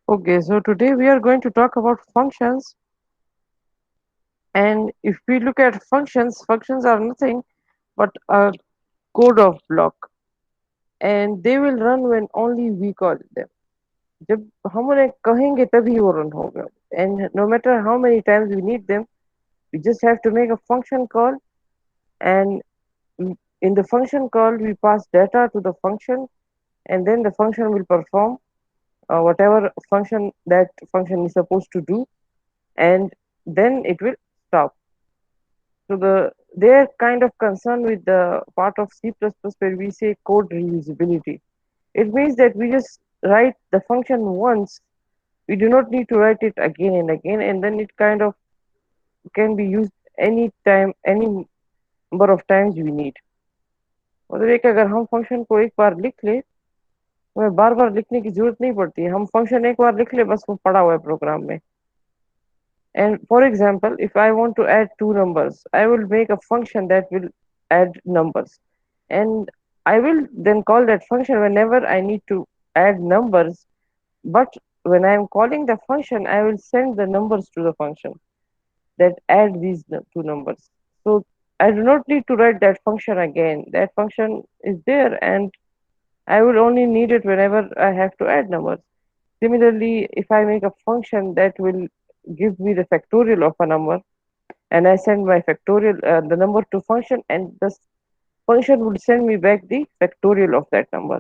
Okay, so today we are going to talk about functions. And if we look at functions, functions are nothing but a code of block, and they will run when only we call them. जब हम उन्हें कहेंगे तभी वो run होगा. And no matter how many times we need them, we just have to make a function call, and in the function call we pass data to the function, and then the function will perform whatever function that function is supposed to do, and then it will stop. So they're kind of concerned with the part of C++ where we say code reusability. It means that we just write the function once. We do not need to write it again and again, and then it kind of can be used any time, any number of times we need. मतलब एक अगर हम function को एक बार लिख ले, हमें बार बार लिखने की जरूरत नहीं पड़ती है. हम फंक्शन एक बार लिख ले, बस वो पड़ा हुआ है प्रोग्राम में. And for example, if I want to add two numbers, I will make a function that will add numbers. And I will then call that function whenever I need to add numbers. But when I am calling the function, I will send the numbers to the function that add these two numbers. So I do not need to write that function again. That function is there, and I will only need it whenever I have to add numbers. Similarly, if I make a function that will give me the factorial of a number, and I send my factorial the number to function, and the function would send me back the factorial of that number.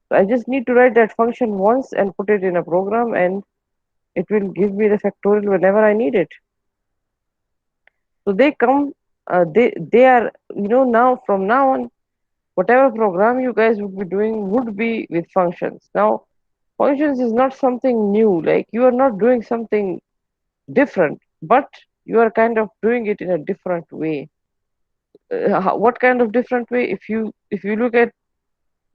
So I just need to write that function once and put it in a program, and it will give me the factorial whenever I need it. So they come, they are, now from now on, whatever program you guys would be doing would be with functions. Now, functions is not something new. Like you are not doing something different, but you are kind of doing it in a different way. What kind of different way? If you look at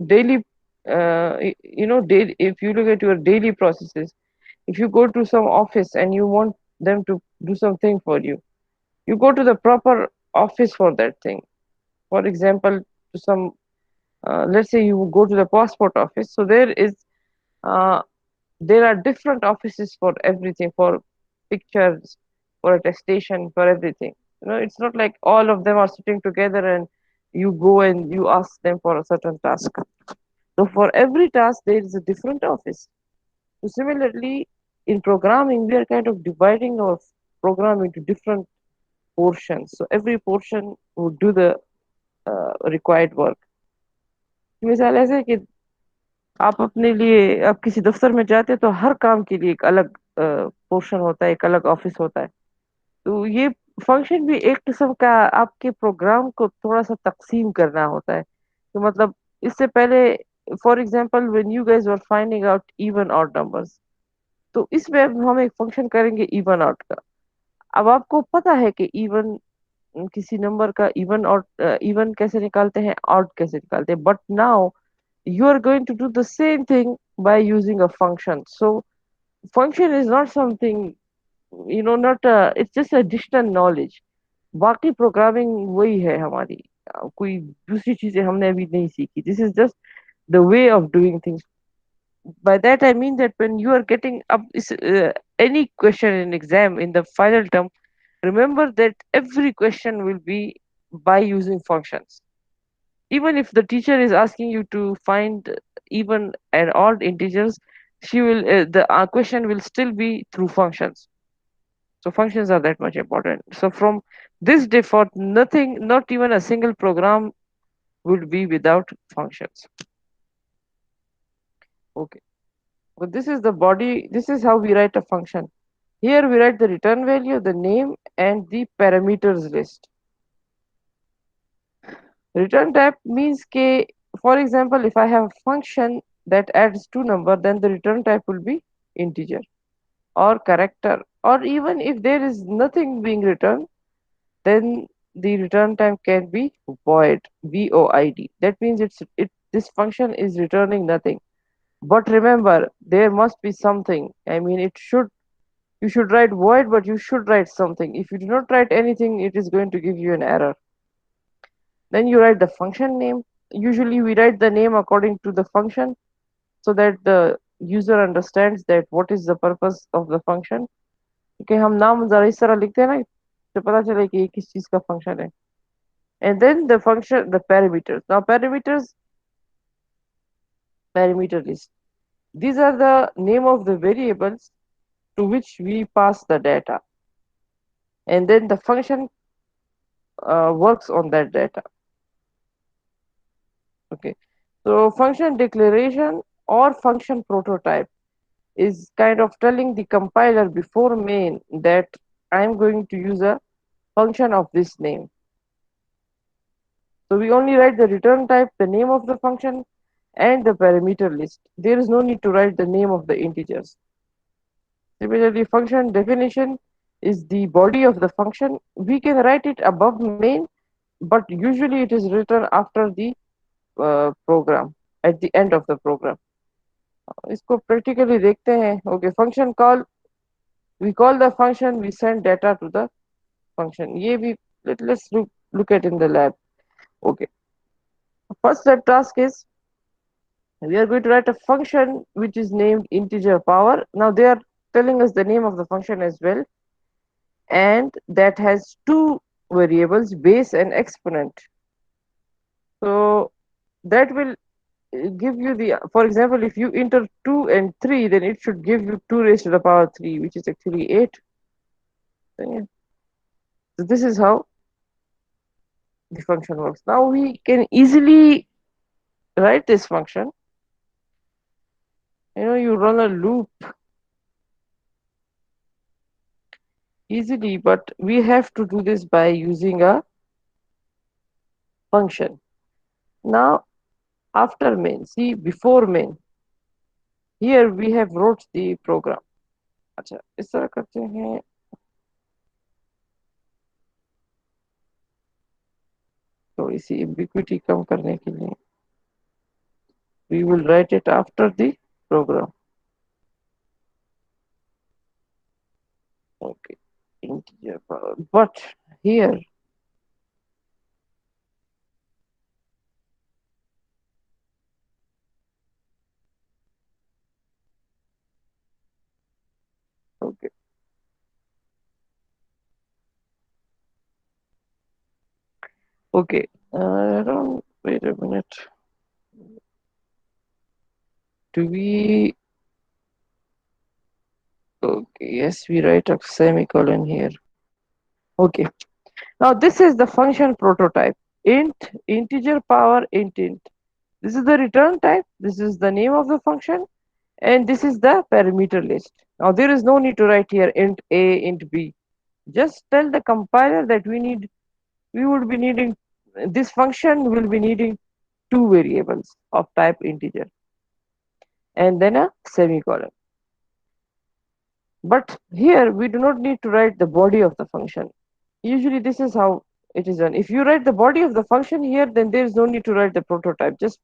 daily, daily, if you look at your daily processes, if you go to some office and you want them to do something for you, you go to the proper office for that thing. For example, to some, let's say you go to the passport office. So uh, there are different offices for everything, for pictures, for attestation, for everything. It's not like all of them are sitting together and you go and you ask them for a certain task. So for every task, there is a different office. So similarly, in programming, we are kind of dividing our program into different portions. So every portion would do the required work. मिसाल ऐसे है कि आप अपने लिए, आप किसी दफ्तर में जाते हैं तो हर काम के लिए एक अलग पोर्शन होता है, एक अलग ऑफिस होता है. तो ये फंक्शन भी एक किस्म का आपके प्रोग्राम को थोड़ा सा तकसीम करना होता है. तो मतलब इससे पहले, for example when you guys were finding out even odd numbers, तो इसमें अब हम एक फंक्शन करेंगे इवन ऑड का. अब आपको पता है कि इवन, किसी नंबर का इवन और इवन कैसे निकालते हैं, ऑड कैसे निकालते हैं. But now you are going to do the same thing by using a function. So function is not something, not it's just additional knowledge. बाकी प्रोग्रामिंग वही है हमारी. कोई दूसरी चीजें हमने अभी नहीं सीखी. This is just the way of doing things. By that I mean that when you are getting up any question in exam in the final term, remember that every question will be by using functions. Even if the teacher is asking you to find even and odd integers, she will the question will still be through functions. So functions are that much important. So from this default, nothing, not even a single program would be without functions. Okay, but this is the body. This is how we write a function. Here we write the return value, the name, and the parameters list. Return type means ke, for example, if I have a function that adds two number, then the return type will be integer or character. Or even if there is nothing being returned, then the return type can be void, void. That means this function is returning nothing. But remember, there must be something. I mean, you should write void, but you should write something. If you do not write anything, it is going to give you an error. Then you write the function name. Usually we write the name according to the function, so that the user understands that what is the purpose of the function, कि हम नाम जरा इस तरह लिखते हैं ना, तो पता चले कि ये किस चीज का फंक्शन है. And then the function, the parameters. Now parameter list. These are the name of the variables to which we pass the data, and then the function works on that data. Okay. So function declaration or function prototype is kind of telling the compiler before main that I'm going to use a function of this name. So we only write the return type, the name of the function, and the parameter list. There is no need to write the name of the integers. Similarly, function definition is the body of the function. We can write it above main, but usually it is written after the program, at the end of the program. इसको practically देखते हैं. Okay, function call. We call the function. We send data to the function. ये भी let's look at in the lab. Okay. First lab task is we are going to write a function which is named integer power. Now they are telling us the name of the function as well, and that has two variables, base and exponent. So that will give you the, for example, if you enter 2 and 3, then it should give you 2 raised to the power 3, which is actually 8. So, yeah. So this is how the function works. Now we can easily write this function. You run a loop easily, but we have to do this by using a function. Now after main, see before main, here we have wrote the program. अच्छा इस तरह करते हैं. तो इसी ambiguity कम करने के लिए we will write it after the program. Okay, integer power. But here, okay, okay. Wait a minute. Do we? Okay, yes, we write a semicolon here. Okay. Now this is the function prototype. Int integer power int. This is the return type. This is the name of the function, and this is the parameter list. Now there is no need to write here int a, int b. Just tell the compiler that we would be needing, this function will be needing two variables of type integer and then a semicolon. But here we do not need to write the body of the function. Usually this is how it is done. If you write the body of the function here, then there is no need to write the prototype. Just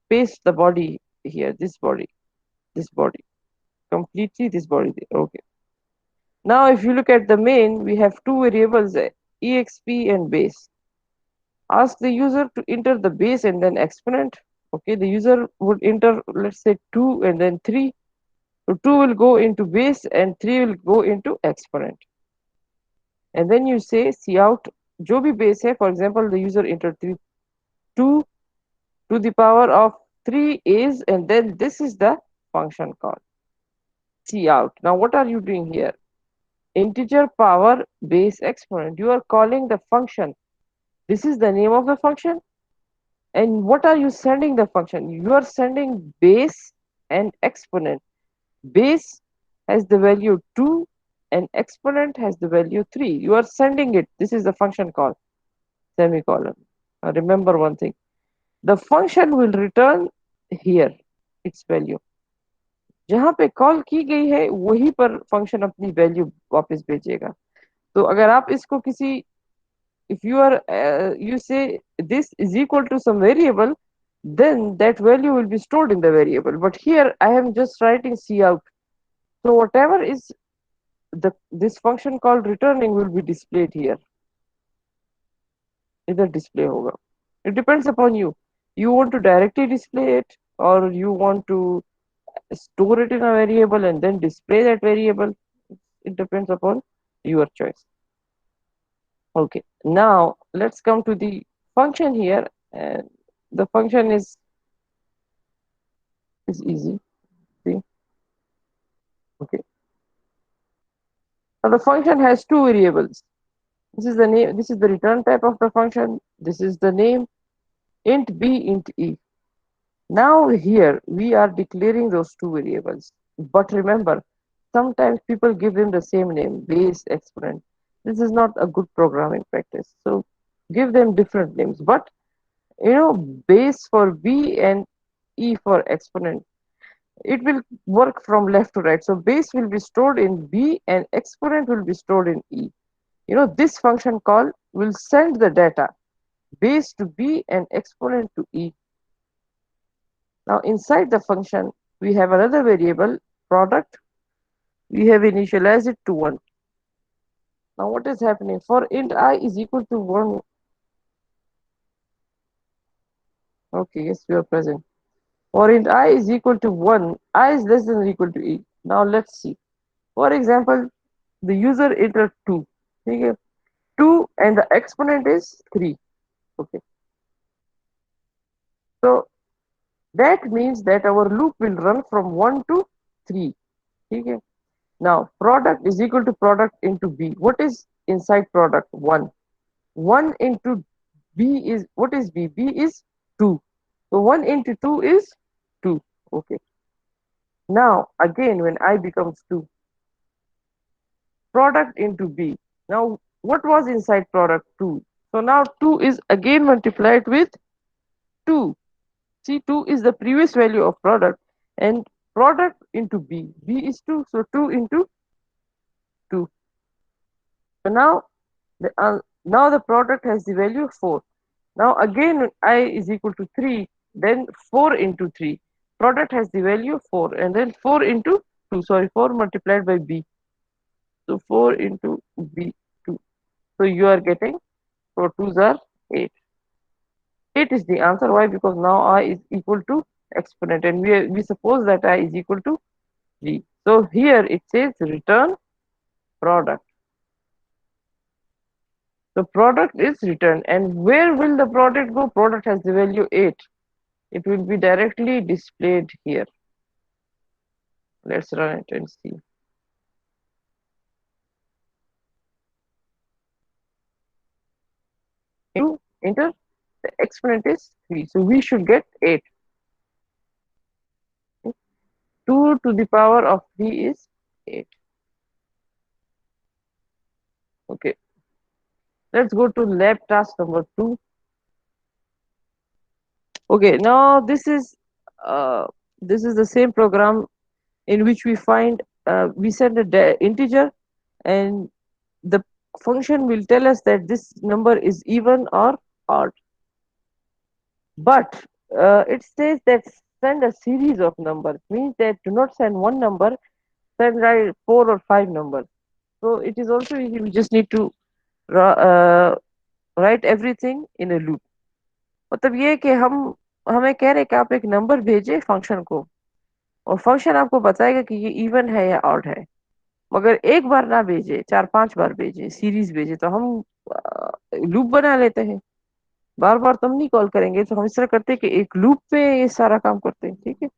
paste the body here, this body, completely this body there. Okay. Now if you look at the main, we have two variables, exp and base. Ask the user to enter the base and then exponent. Okay, the user would enter, let's say 2 and then 3. So 2 will go into base and 3 will go into exponent. And then you say cout जो भी base है, for example, the user entered 2 to the power of 3 is, and then this is the function called cout. Now what are you doing here? Integer power base exponent. You are calling the function. This is the name of the function. And what are you sending the function? You are sending base and exponent. Base has the value 2 and exponent has the value 3. You are sending it. This is the function call, semicolon. Now remember one thing. The function will return here its value. जहां पे call की गई है वहीं पर function अपनी value वापस भेजेगा. तो अगर आप इसको किसी, if you say this is equal to some variable, then that value will be stored in the variable. But here I am just writing cout. So whatever is this function called returning will be displayed here. इधर display होगा. It depends upon you. You want to directly display it or you want to store it in a variable and then display that variable. It depends upon your choice. Okay, now let's come to the function here, and the function is easy. See, okay. Now the function has two variables. This is the name. This is the return type of the function. This is the name int b, int e. Now here we are declaring those two variables. But remember, sometimes people give them the same name, base, exponent. This is not a good programming practice. So give them different names. But base for b and e for exponent, it will work from left to right. So base will be stored in b and exponent will be stored in e. This function call will send the data base to b and exponent to e. Now inside the function, we have another variable, product. We have initialized it to 1. Now what is happening? For int I is equal to 1. Okay, yes, we are present. For int I is equal to 1, I is less than or equal to e. Now let's see. For example, the user entered 2. Okay, 2 and the exponent is 3. Okay, so that means that our loop will run from 1 to 3. Okay. Now product is equal to product into b. What is inside product? 1. 1 into b is, what is b? B is 2. So 1 into 2 is 2. Okay. Now again when I becomes 2, product into b. Now what was inside product? 2. So now 2 is again multiplied with 2. See, 2 is the previous value of product, and product into b. B is 2, so 2 into 2. So now the product has the value of 4. Now again when I is equal to 3, then 4 into 3. Product has the value of 4, and then 4 into 2. Sorry, 4 multiplied by b. So 4 into b, 2. So you are getting 4 twos are 8. 8 is the answer. Why? Because now I is equal to exponent, and we suppose that I is equal to 3. So here it says return product. The product is returned, and where will the product go? Product has the value 8. It will be directly displayed here. Let's run it and see. You enter, the exponent is 3, so we should get 8. 2 to the power of 3 is 8. Okay, let's go to lab task number 2. Okay, now this is the same program in which we send a integer, and the function will tell us that this number is even or odd. But it says that send a series of numbers, means that do not send one number, send like 4 or 5 numbers. So it is also easy. We just need to write everything in a loop. मतलब ये है कि हम हमें कह रहे हैं कि आप एक नंबर भेजें फंक्शन को, और फंक्शन आपको बताएगा कि ये इवन है या ऑड है। मगर एक बार ना भेजे, 4-5 बार भेजे, सीरीज भेजे, तो हम लूप बना लेते हैं। बार बार तो हम नहीं कॉल करेंगे, तो हम इस तरह करते हैं कि एक लूप पे ये सारा काम करते हैं। ठीक है,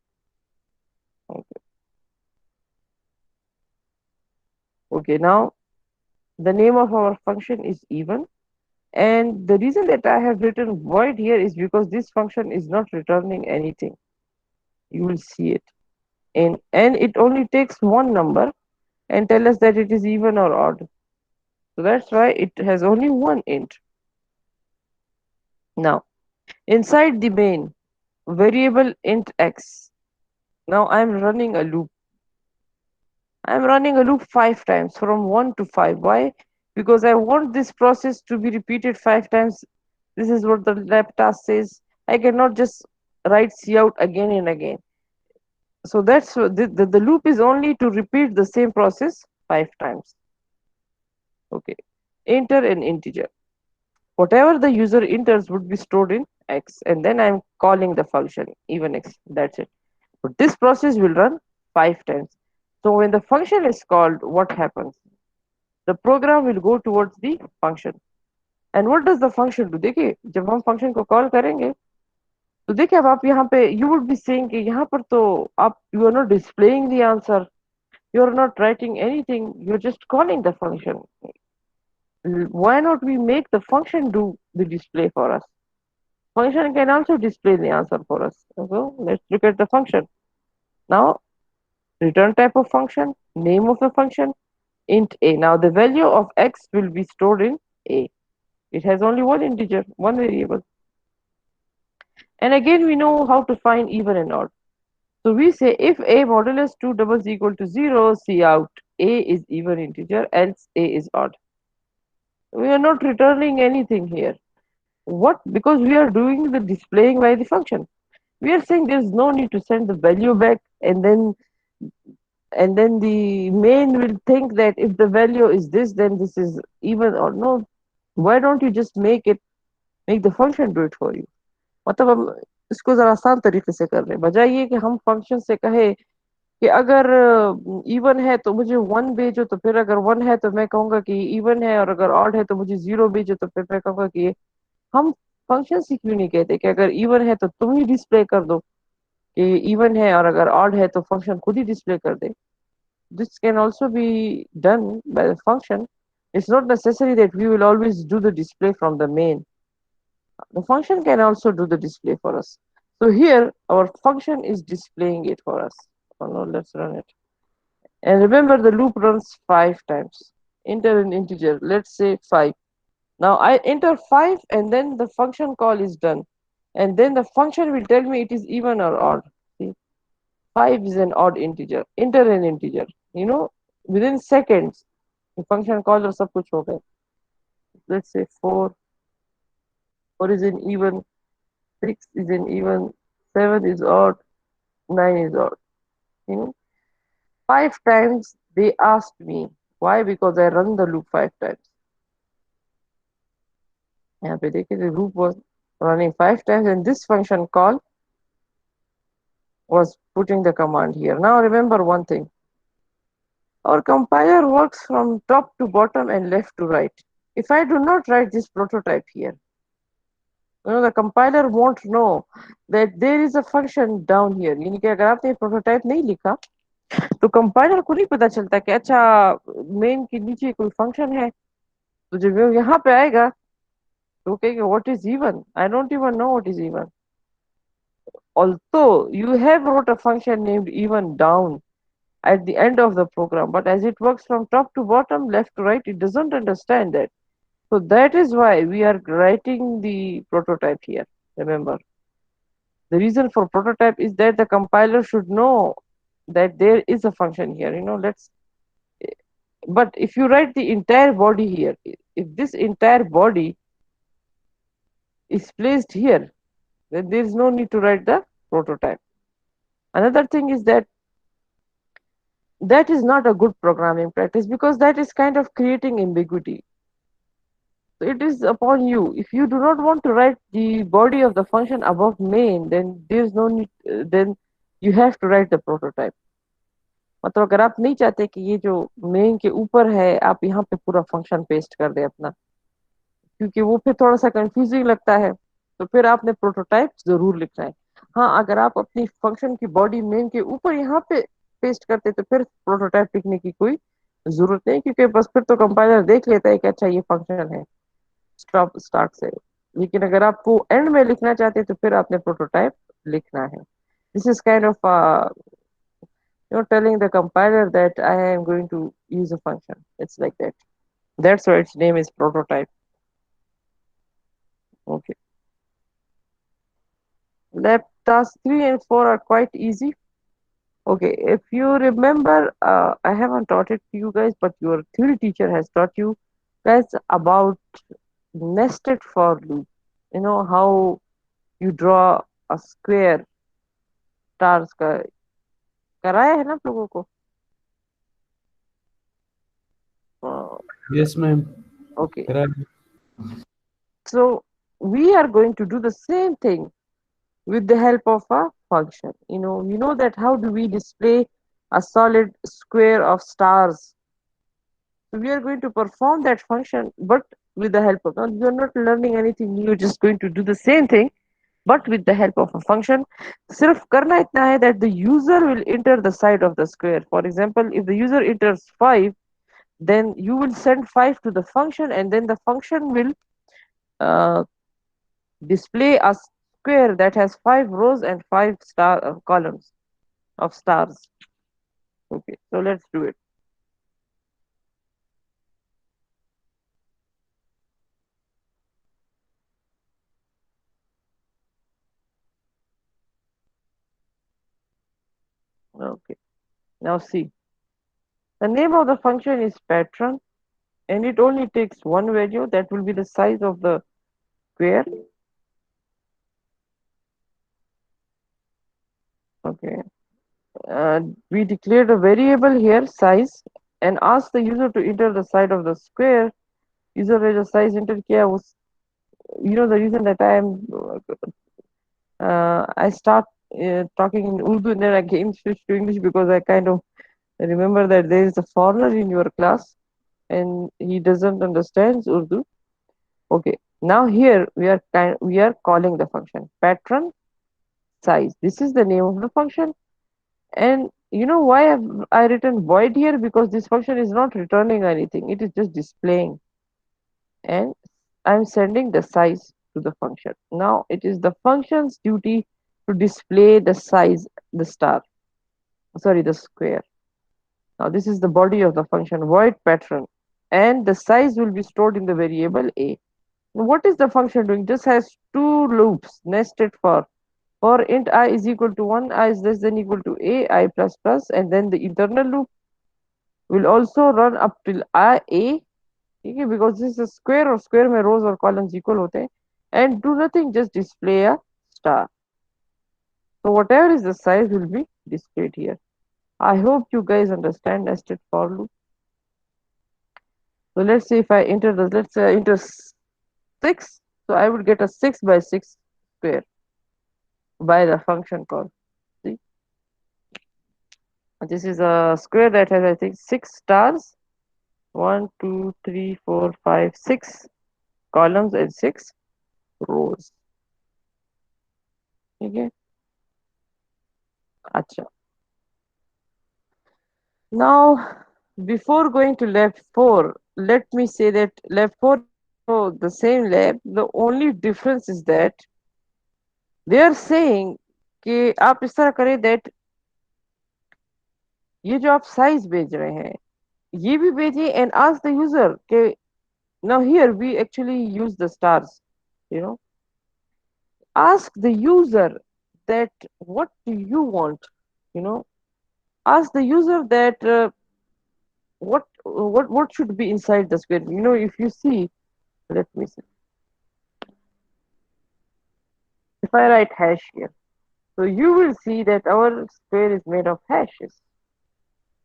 okay. Now the name of our function is even, and the reason that I have written void here is because this function is not returning anything. You will see it, and it only takes one number and tell us that it is even or odd. So that's why it has only one int. Now inside the main variable int x, now I'm running a loop. I'm running a loop 5 times from 1 to 5. Why? Because I want this process to be repeated 5 times. This is what the lab task says. I cannot just write cout again and again. So that's the loop is only to repeat the same process 5 times. Okay. Enter an integer. Whatever the user enters would be stored in x, and then I'm calling the function even x. That's it. But this process will run 5 times. So when the function is called, what happens? The program will go towards the function. And what does the function do? देखिए जब हम function को call करेंगे तो देखिए अब आप यहाँ पे you would be saying कि यहाँ पर तो आप you are not displaying the answer, you are not writing anything, you're just calling the function. Why not we make the function do the display for us? Function can also display the answer for us. So let's look at the function. Now return type of function, name of the function, int a. Now the value of x will be stored in a. It has only one integer, one variable. And again we know how to find even and odd. So we say if a modulus 2 doubles equal to 0, see out a is even integer, else a is odd. We are not returning anything here. What? Because we are doing the displaying by the function. We are saying there's no need to send the value back and then the main will think that if the value is this, then this is even or no. Why don't you just make the function do it for you? मतलब हम इसको जरा आसान तरीके से कर रहे हैं बजाय ये कि हम फंक्शन से कहे कि अगर इवन है तो मुझे वन भेजो तो फिर अगर वन है तो मैं कहूंगा कि इवन है और अगर ऑड है तो मुझे जीरो भेजो तो फिर मैं कहूंगा कि ये हम फंक्शन से क्यों नहीं कहते कि अगर इवन है तो तुम ही डिस्प्ले कर दो कि इवन है और अगर ऑड है तो फंक्शन खुद ही डिस्प्ले कर दे this can also be done by the function. It's not necessary that we will always do the display from the main. The function can also do the display for us. So here our function is displaying it for us. Oh no, let's run it. And remember the loop runs 5 times. Enter an integer, let's say 5. Now I enter 5 and then the function call is done. And then the function will tell me it is even or odd. See, 5 is an odd integer. Enter an integer. You know, within seconds, the function call or सब कुछ हो गया. Let's say 4. 4 is an even. 6 is an even. 7 is odd. 9 is odd. You know, 5 times they asked me. Why? Because I run the loop 5 times. यहाँ पे देखिए the loop was running 5 times and this function call was putting the command here. Now remember one thing. Our compiler works from top to bottom and left to right. If I do not write this prototype here, the compiler won't know that there is a function down here. यानी कि अगर आपने prototype नहीं लिखा तो compiler को नहीं पता चलता कि अच्छा मेन के नीचे कोई फंक्शन है तो जब वो यहाँ पे आएगा तो कहेगा what is even I don't even know what is even although you have wrote a function named even down at the end of the program, but as it works from top to bottom, left to right, it doesn't understand that. So that is why we are writing the prototype here. Remember, the reason for prototype is that the compiler should know that there is a function here. But if you write the entire body here, if this entire body is placed here, then there is no need to write the prototype. Another thing is that is not a good programming practice because that is kind of creating ambiguity. So it is upon you. If you do not want to write the body of the function above main, then there's no need. Then you have to write the prototype. मतलब अगर आप नहीं चाहते कि ये जो main के ऊपर है आप यहाँ पे पूरा फंक्शन पेस्ट कर दे अपना क्योंकि वो फिर थोड़ा सा कंफ्यूजिंग लगता है तो फिर आपने प्रोटोटाइप जरूर लिखना है हाँ अगर आप अपनी फंक्शन की बॉडी मेन के ऊपर यहाँ पे पेस्ट करते तो फिर प्रोटोटाइप लिखने की कोई जरूरत नहीं क्योंकि बस फिर तो कंपाइलर देख लेता है कि अच्छा ये फंक्शन है स्टॉप स्टार्ट से लेकिन अगर आपको एंड में लिखना चाहते तो फिर आपने प्रोटोटाइप लिखना है this is kind of telling the compiler that I am going to use a function. It's like that. That's why its name is prototype. Okay. Lab task 3 and 4 are quite easy. Okay, if you remember, I haven't taught it to you guys, but your theory teacher has taught you guys about nested for loop. You know how you draw a square stars का कराया है ना आप लोगों को? Yes, ma'am. Okay. Correct. So we are going to do the same thing with the help of a function. You know that how do we display a solid square of stars? So we are going to perform that function, but with the help of, now you're not learning anything new, you're just going to do the same thing, but with the help of a function. सिर्फ करना इतना है that the user will enter the side of the square. For example, if the user enters 5, then you will send 5 to the function, and then the function will uh, display a square that has 5 rows and 5 columns of stars. Okay, so let's do it. Okay, now see, the name of the function is patron, and it only takes one value, that will be the size of the square. Okay, uh, we declared a variable here, size, and asked the user to enter the side of the square. User ने जो size enter किया उस, the reason that I start talking in Urdu and then again switch to English, because I kind of remember that there is a foreigner in your class and he doesn't understand Urdu. Okay, now here we are calling the function patron size. This is the name of the function, and you know why I written void here? Because this function is not returning anything; it is just displaying, and I'm sending the size to the function. Now it is the function's duty to display the size, the star, sorry, the square. Now this is the body of the function void patron, and the size will be stored in the variable a. What is the function doing? Just has two loops nested for int I is equal to 1, I is less than equal to a, I plus plus, and then the internal loop will also run up till I a. Okay, because this is a square, और square में rows और columns equal होते हैं, and do nothing, just display a star. So whatever is the size will be displayed here. I hope you guys understand nested for loop. So let's see if I enter this. Let's say I enter 6. So I would get a 6 by 6 square by the function call. See, this is a square that has, I think, 6 stars. 1, 2, 3, 4, 5, 6 columns and 6 rows. Okay. Acha. Now, before going to lab 4, let me say that lab 4 is also the same lab. The only difference is that they are saying कि आप इस तरह करें that ये जो आप size भेज रहे हैं ये भी भेजिए and ask the user कि now here we actually use the stars, you know. Ask the user that what do you want, you know. Ask the user that what should be inside the square. You know, if you see, let me see. If I write hash here, so you will see that our square is made of hashes.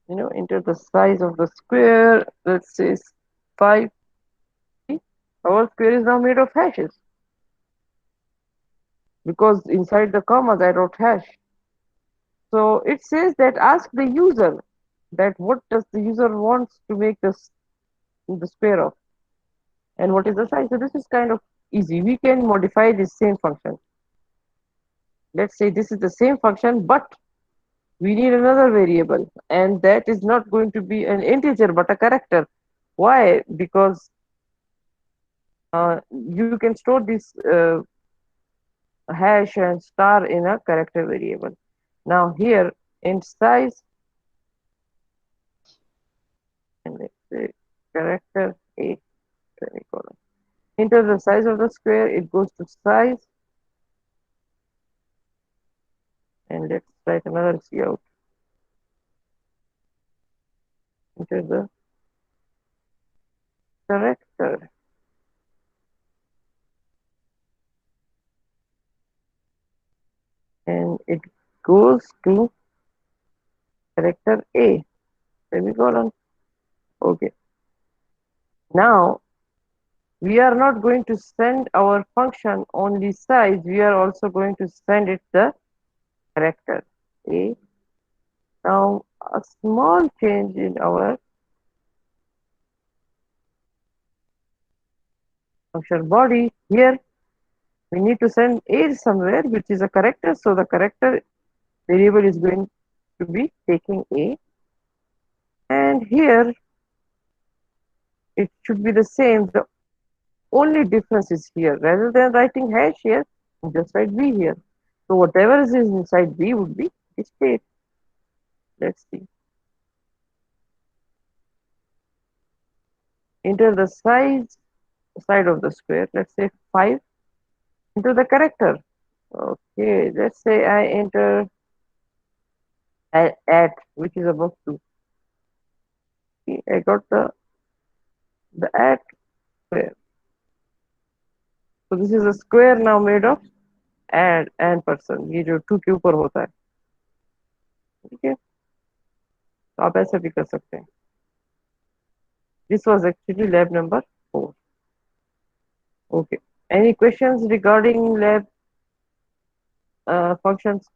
You know, enter the size of the square. Let's say 5. Our square is now made of hashes because inside the commas I wrote hash. So it says that ask the user that what does the user wants to make this the square of, and what is the size. So this is kind of easy. We can modify this same function. Let's say this is the same function, but we need another variable, and that is not going to be an integer but a character. Why? Because you can store this hash and star in a character variable. Now here in size, and let's say character a semicolon. Enter the size of the square, it goes to size, and let's write another cout. Enter the character, and it goes to character a semicolon. Okay. Now we are not going to send our function only size, we are also going to send it the character A. Now a small change in our function body. Here we need to send A somewhere, which is a character. So the character variable is going to be taking A. And here it should be the same. The only difference is here. Rather than writing hash here, just write B here. So whatever is inside B would be state. Let's see. Enter the size side of the square. Let's say 5. Enter the character. Okay, let's say I enter at which is above 2. See, I got the at square. So this is a square now made of and person. ये जो 2 के ऊपर होता है, ठीक है, तो आप ऐसे भी कर सकते हैं. This was actually lab number 4. Okay. Any questions regarding lab functions?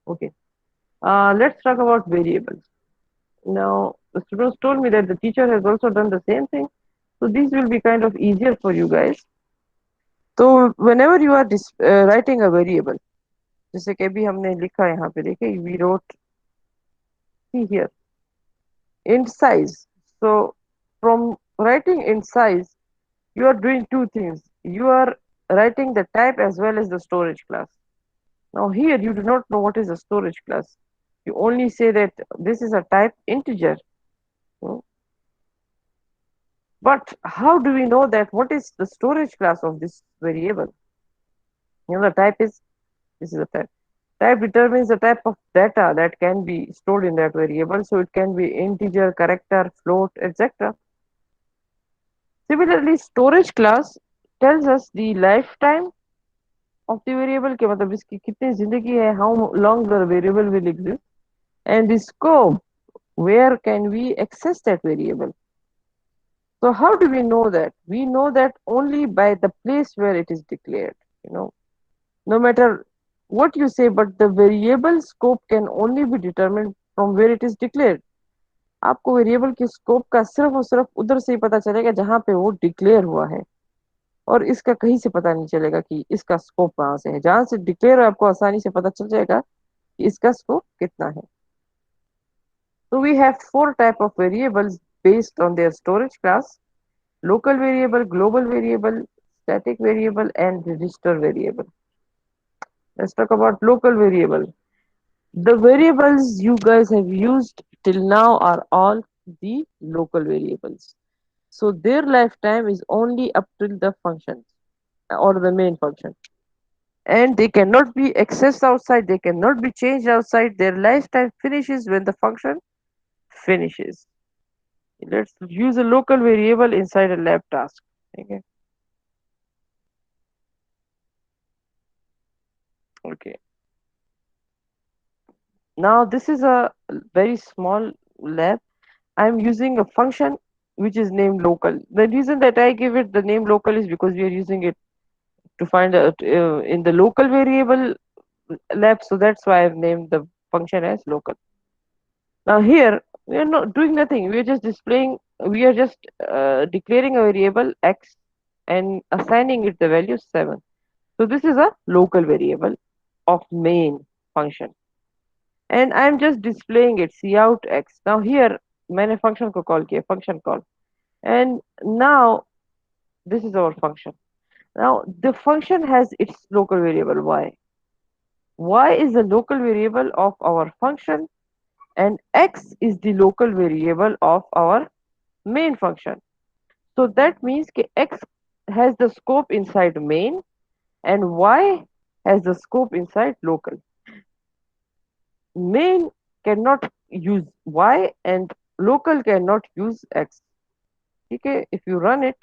Okay. Let's talk about variables. Now, the students told me that the teacher has also done the same thing. So these will be kind of easier for you guys. So whenever you are writing a variable, जैसे कि अभी हमने लिखा है यहाँ पे देखिए, we wrote, see here, int size. So from writing int size, you are doing two things. You are writing the type as well as the storage class. Now here you do not know what is a storage class. You only say that this is a type integer. Hmm. But how do we know that what is the storage class of this variable? You know, the type is, this is the type. Type determines the type of data that can be stored in that variable. So it can be integer, character, float, etc. Similarly, storage class tells us the lifetime of the variable, के मतलब इसकी कितनी जिंदगी है, how long the variable will exist, and the scope, where can we access that variable. So how do we know that? We know that only by the place where it is declared. You know, no matter what you say, but the variable scope can only be determined from where it is declared. आपको variable की scope का सिर्फ और सिर्फ उधर से ही पता चलेगा जहां पे वो डिक्लेयर हुआ है, और इसका कहीं से पता नहीं चलेगा कि इसका स्कोप कहाँ से है. जहां से डिक्लेयर है आपको आसानी से पता चल जाएगा कि इसका स्कोप कितना है. So we have four type of variables based on their storage class: local variable, global variable, static variable, and register variable. Let's talk about local variable. The variables you guys have used till now are all the local variables. So their lifetime is only up till the function or the main function. And they cannot be accessed outside, they cannot be changed outside. Their lifetime finishes when the function finishes. Let's use a local variable inside a lab task. Okay. Okay. Now this is a very small lab. I'm using a function which is named local. The reason that I give it the name local is because we are using it to find out in the local variable lab. So that's why I've named the function as local. Now here we are not doing nothing. We are just displaying. We are just declaring a variable x and assigning it the value 7. So this is a local variable of main function, and I'm just displaying it cout x. Now here मैंने function को call किया, function call, and now this is our function. Now the function has its local variable y. Y is the local variable of our function, and x is the local variable of our main function. So that means that x has the scope inside main and y has the scope inside local. Main cannot use y and local cannot use x. Okay, if you run it,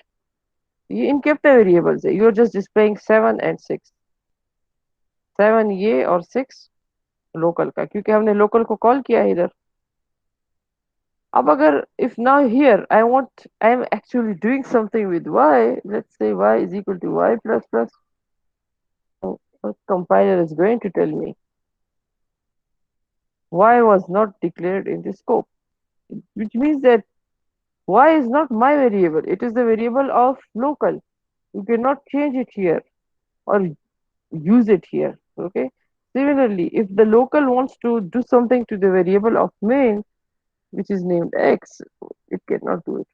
ये इनके अपने variables है. You are just displaying 7 and 6. 7 ये और 6 local का, क्योंकि हमने local को call किया है इधर. अब अगर if now here I am actually doing something with y, let's say y is equal to y plus plus, what compiler is going to tell me y was not declared in the scope, which means that y is not my variable, it is the variable of local. You cannot change it here or use it here. Okay. Similarly, if the local wants to do something to the variable of main, which is named x, it cannot do it.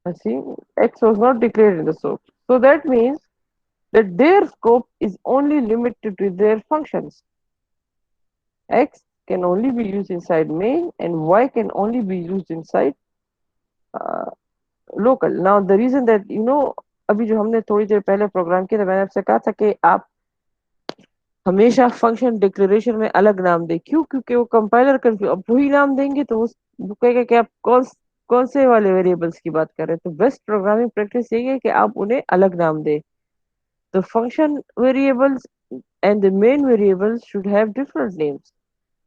I see x was not declared in the scope. So that means that their scope is only limited to their functions. X can only be used inside main and y can only be used inside uh, local. Now the reason that अभी जो हमने थोड़ी देर पहले programme किया था, मैंने आपसे कहा था कि आप हमेशा फंक्शन डिक्लेरेशन में अलग नाम दे। क्यों? क्योंकि वो कंपाइलर कंफ्यूज, अब वही नाम देंगे तो वो कहेगा कि आप कौन से वाले वेरिएबल्स की बात कर रहे हैं। तो बेस्ट प्रोग्रामिंग प्रैक्टिस यही है कि आप उन्हें अलग नाम दे। तो function variables and the main variables should have different names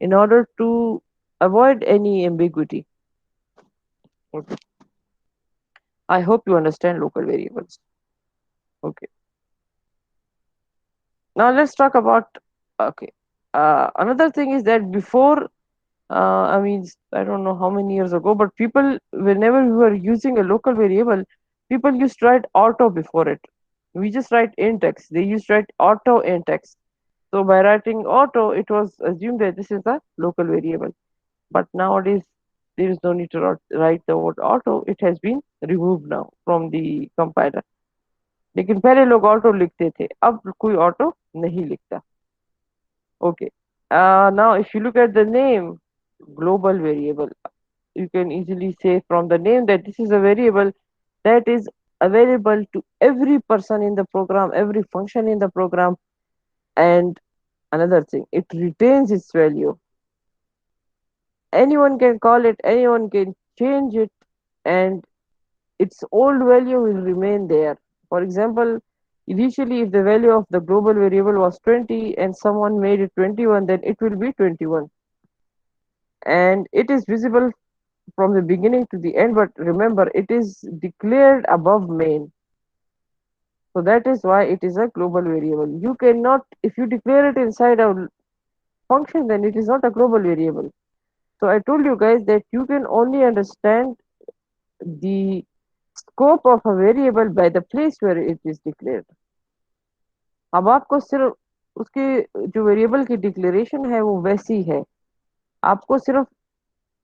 in order to avoid any ambiguity. Okay. I hope you understand local variables. Okay. Now let's talk about, okay. Another thing is that before, I mean, I don't know how many years ago, but people, whenever we were using a local variable, people used to write auto before it. We just write int x. They used to write auto int x. So by writing auto, it was assumed that this is a local variable. But nowadays, there is no need to write the word auto. It has been removed now from the compiler. लेकिन पहले लोग auto लिखते थे, अब कोई auto नहीं लिखता. Okay. Now, if you look at the name, global variable, you can easily say from the name that this is a variable that is available to every person in the program, every function in the program. And another thing, it retains its value. Anyone can call it, anyone can change it, and its old value will remain there. For example, initially, if the value of the global variable was 20 and someone made it 21, then it will be 21. And it is visible from the beginning to the end, but remember, it is declared above main. So that is why it is a global variable. You cannot, if you declare it inside a function, then it is not a global variable. So I told you guys that you can only understand the scope of a variable by the place where it is declared. अब आपको सिर्फ उसके जो variable की declaration है वो वैसी है, आपको सिर्फ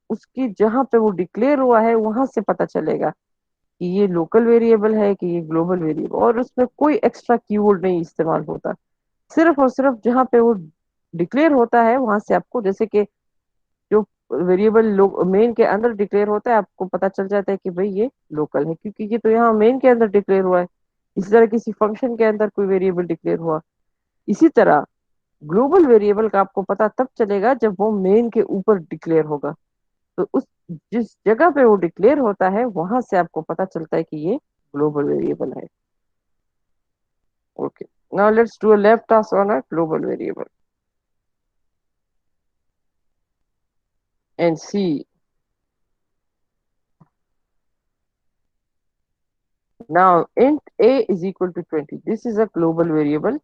उसकी जहां पे वो डिक्लेयर हुआ है वहां से पता चलेगा कि ये लोकल वेरिएबल है कि ये ग्लोबल वेरिएबल, और उसमें कोई एक्स्ट्रा कीवर्ड नहीं इस्तेमाल होता। सिर्फ और सिर्फ जहां पे वो डिक्लेयर होता है वहां से आपको, जैसे कि जो वेरिएबल मेन के अंदर डिक्लेयर होता है, आपको पता चल जाता है कि भाई ये लोकल है, क्योंकि ये तो यहाँ मेन के अंदर डिक्लेयर हुआ है। इसी तरह किसी फंक्शन के अंदर कोई वेरिएबल डिक्लेयर हुआ, इसी तरह ग्लोबल वेरिएबल का आपको पता तब चलेगा जब वो मेन के ऊपर डिक्लेयर होगा। तो उस जिस जगह पे वो डिक्लेयर होता है वहां से आपको पता चलता है कि ये ग्लोबल वेरिएबल है। Okay, now let's do a lab task on a global variable and see. Now int a is equal to 20, this is a global variable.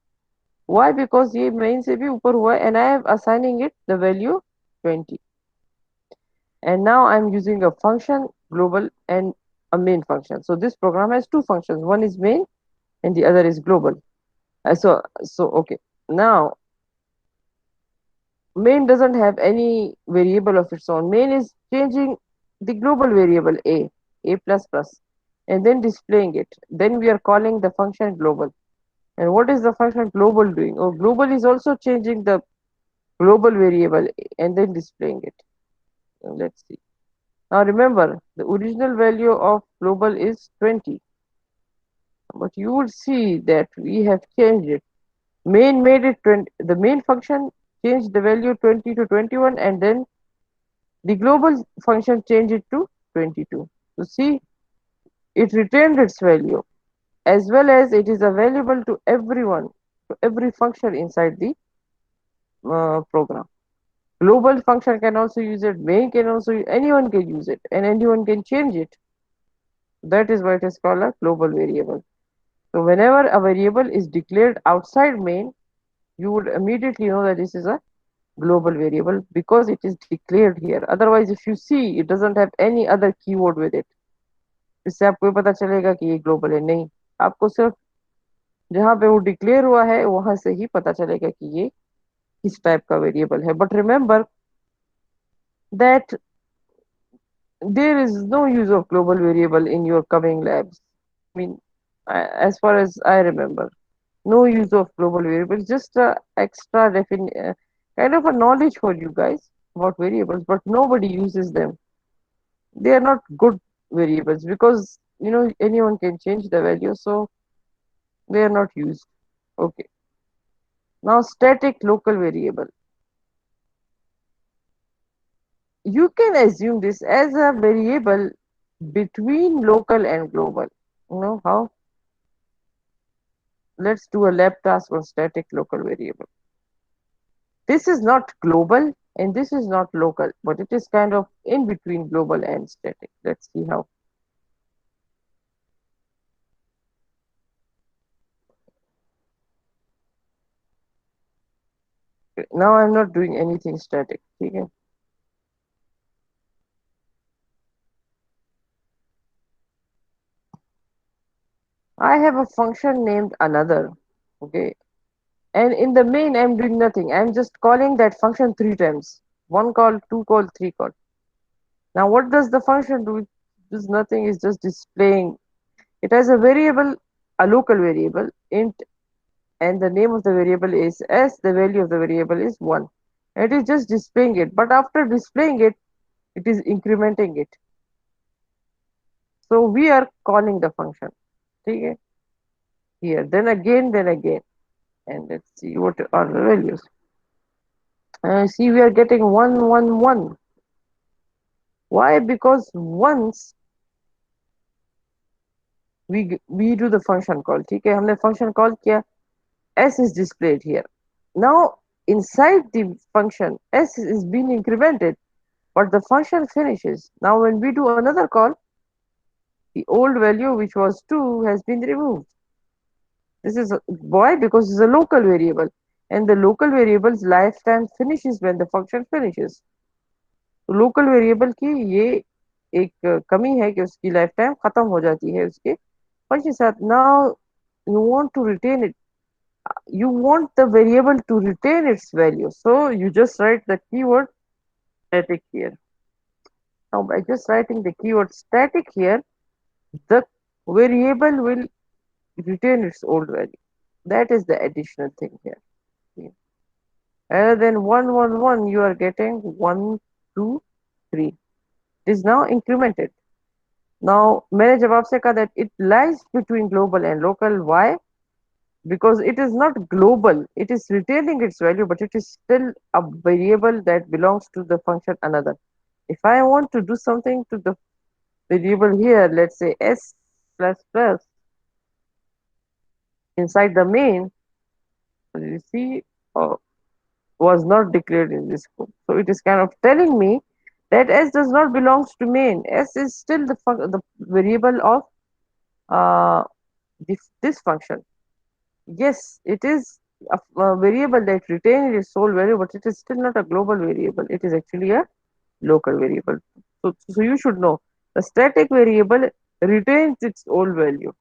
Why? Because ये main से भी ऊपर हुआ है and I am assigning it the value 20. And now I'm using a function global and a main function. So this program has two functions. One is main and the other is global. So okay. Now main doesn't have any variable of its own. Main is changing the global variable a plus plus, and then displaying it. Then we are calling the function global. And what is the function global doing? Oh, global is also changing the global variable and then displaying it. Let's see. Now remember, the original value of global is 20, but you will see that we have changed it. Main made it 20, the main function changed the value 20 to 21, and then the global function changed it to 22. So see, it retained its value, as well as it is available to everyone, to every function inside the program. Global function can also use it, main can also, anyone can use it, and anyone can change it. That is why it is called a global variable. So whenever a variable is declared outside main, you would immediately know that this is a global variable because it is declared here. Otherwise, if you see, it doesn't have any other keyword with it. इससे आपको ये पता चलेगा कि ये global है नहीं. आपको सिर्फ जहाँ पे वो डिक्लेयर हुआ है वहां से ही पता चलेगा कि ये किस टाइप का वेरिएबल है. But remember that there is no use of global variable in your coming labs. I mean, as far as I remember, no use of global variables, just extra kind of a knowledge for you guys about variables, but nobody uses them. They are not good variables because anyone can change the value, so they are not used. Okay. Now static local variable. You can assume this as a variable between local and global. You know how? Let's do a lab task on static local variable. This is not global and this is not local, but it is kind of in between global and static. Let's see how. Okay, now I'm not doing anything static. Okay? I have a function named another. Okay. And in the main, I'm doing nothing. I'm just calling that function three times. One call, two call, three call. Now, what does the function do? It does nothing. It's just displaying. It has a variable, a local variable, int, and the name of the variable is s. The value of the variable is 1. And it is just displaying it. But after displaying it, it is incrementing it. So we are calling the function. Okay? Here, then again. And let's see what are the values. See, we are getting 1, 1, 1. Why? Because once we do the function call, ठीक है, हमने function call किया, s is displayed here. Now inside the function, s is being incremented, but the function finishes. Now when we do another call, the old value which was 2 has been removed. This is why? Because it's a local variable, and the local variable's lifetime finishes when the function finishes. तो local variable की ये एक कमी है कि उसकी life time खत्म हो जाती है उसके फंक्शन के साथ. Now you want to retain it, you want the variable to retain its value, so you just write the keyword static here. Now by just writing the keyword static here, the variable will retain its old value. That is the additional thing here. Okay. Rather than 111, you are getting 123. It is now incremented. Now मैंने जब आपसे कहा that it lies between global and local. Why? Because it is not global, it is retaining its value, but it is still a variable that belongs to the function another. If I want to do something to the variable here, let's say s plus plus inside the main, you see, uh, was not declared in this scope. So it is kind of telling me that s does not belongs to main. S is still the variable of this function. Yes, it is a variable that retains its sole value, but it is still not a global variable. It is actually a local variable. So you should know the static variable retains its old value,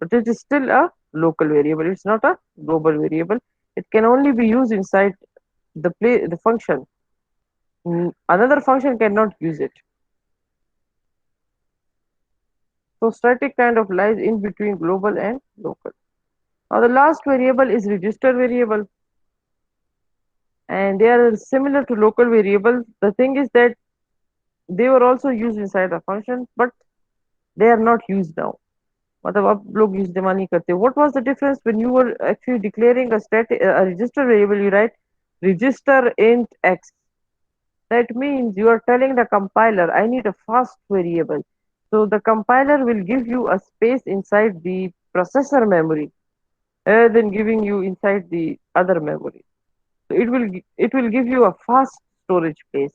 but it is still a local variable. It's not a global variable. It can only be used inside the function. Another function cannot use it. So static kind of lies in between global and local. Now the last variable is register variable, and they are similar to local variables. The thing is that they were also used inside a function, but they are not used now. मतलब अब लोग इस्तेमाल नहीं करते. What was the difference when you were actually declaring a register variable? You write register int x. That means you are telling the compiler, I need a fast variable. So the compiler will give you a space inside the processor memory rather than giving you inside the other memory. it will give you a fast storage place.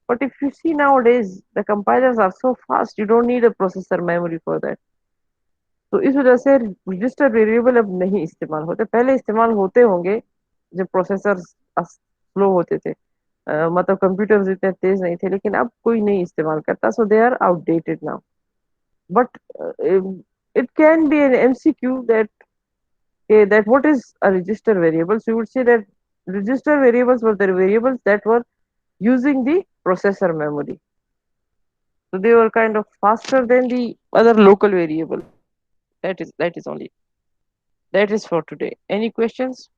But if you see nowadays, the compilers are so fast, you don't need a processor memory for that. तो इस वजह से register variable अब नहीं इस्तेमाल होते, पहले इस्तेमाल होते होंगे जब प्रोसेसर स्लो होते थे, मतलब कंप्यूटर्स इतने तेज नहीं थे, लेकिन अब कोई नहीं इस्तेमाल करता, so they are outdated now. But it can be an MCQ that that what is a register variable. So you would say that register variables were the variables that were using the processor memory. So they were kind of faster than the other local variable. That is only. That is for today. Any questions?